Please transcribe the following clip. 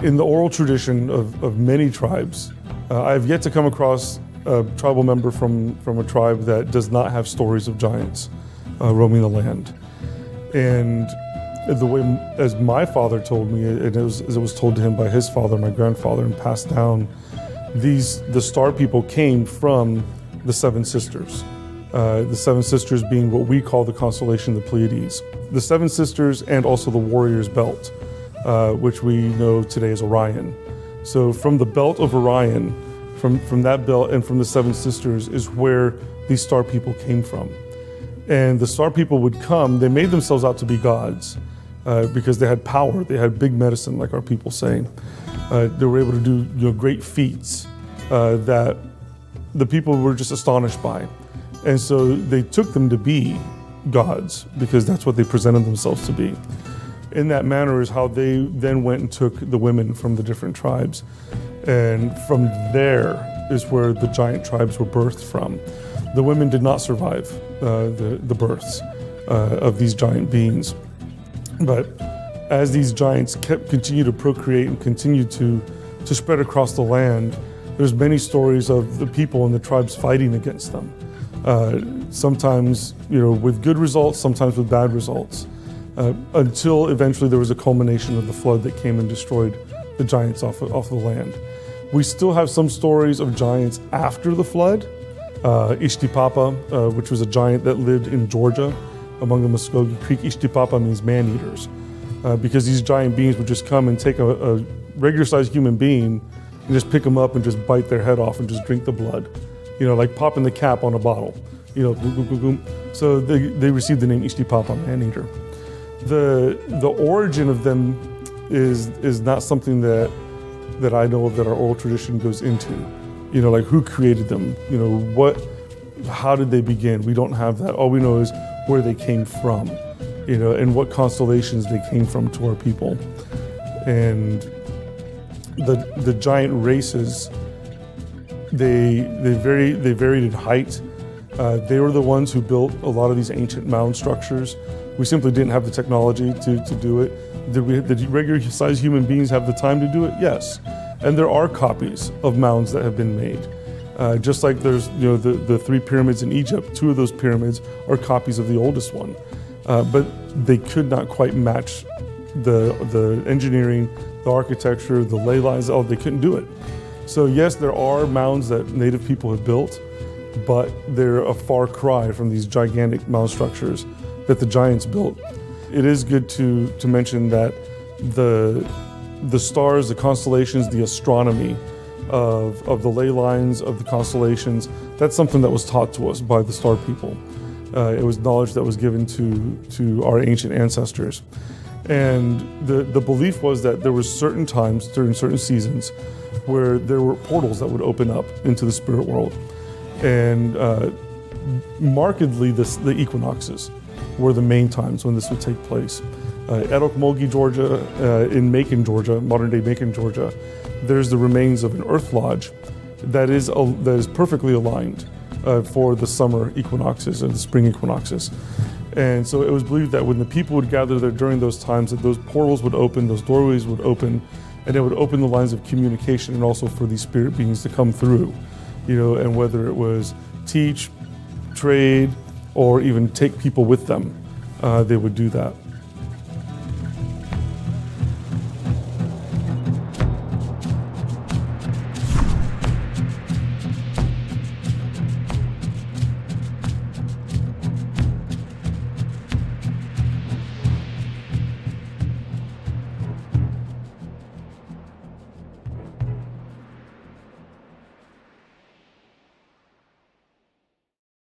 In the oral tradition of many tribes, I've yet to come across a tribal member from a tribe that does not have stories of giants roaming the land. And the way, as my father told me, and it was told to him by his father, my grandfather, and passed down, the star people came from the Seven Sisters. The Seven Sisters being what we call the constellation of the Pleiades. The Seven Sisters and also the Warrior's Belt, which we know today as Orion. So from the belt of Orion, from that belt and from the Seven Sisters is where these star people came from. And the star people would come, they made themselves out to be gods because they had power, they had big medicine, like our people say. They were able to do great feats that the people were just astonished by. And so they took them to be gods because that's what they presented themselves to be. In that manner is how they then went and took the women from the different tribes. And from there is where the giant tribes were birthed from. The women did not survive the births of these giant beings. But as these giants continue to procreate and continue to spread across the land, there's many stories of the people and the tribes fighting against them. Sometimes, with good results, sometimes with bad results, until eventually there was a culmination of the flood that came and destroyed the giants off the land. We still have some stories of giants after the flood. Ishtipapa, which was a giant that lived in Georgia among the Muskogee Creek. Ishtipapa means man-eaters, because these giant beings would just come and take a regular-sized human being and just pick them up and just bite their head off and just drink the blood. Like popping the cap on a bottle. Boom, boom, boom, boom. So they received the name Ishtipapa, man-eater. The origin of them is not something that I know of that our oral tradition goes into. Like who created them? How did they begin? We don't have that. All we know is where they came from, and what constellations they came from to our people. And the giant races, they varied in height. They were the ones who built a lot of these ancient mound structures. We simply didn't have the technology to do it. Did regular-sized human beings have the time to do it? Yes. And there are copies of mounds that have been made. Just like there's the three pyramids in Egypt, two of those pyramids are copies of the oldest one. But they could not quite match the engineering, the architecture, the ley lines, they couldn't do it. So yes, there are mounds that native people have built, but they're a far cry from these gigantic mound structures that the giants built. It is good to mention that the stars, the constellations, the astronomy of the ley lines of the constellations, that's something that was taught to us by the star people. It was knowledge that was given to our ancient ancestors. And the belief was that there were certain times during certain seasons where there were portals that would open up into the spirit world. And markedly, the equinoxes were the main times when this would take place. At Okmulgee, Georgia, in Macon, Georgia, modern-day Macon, Georgia, there's the remains of an earth lodge that is perfectly aligned for the summer equinoxes and the spring equinoxes. And so it was believed that when the people would gather there during those times, that those portals would open, those doorways would open, and it would open the lines of communication and also for these spirit beings to come through, and whether it was teach, trade, or even take people with them, they would do that.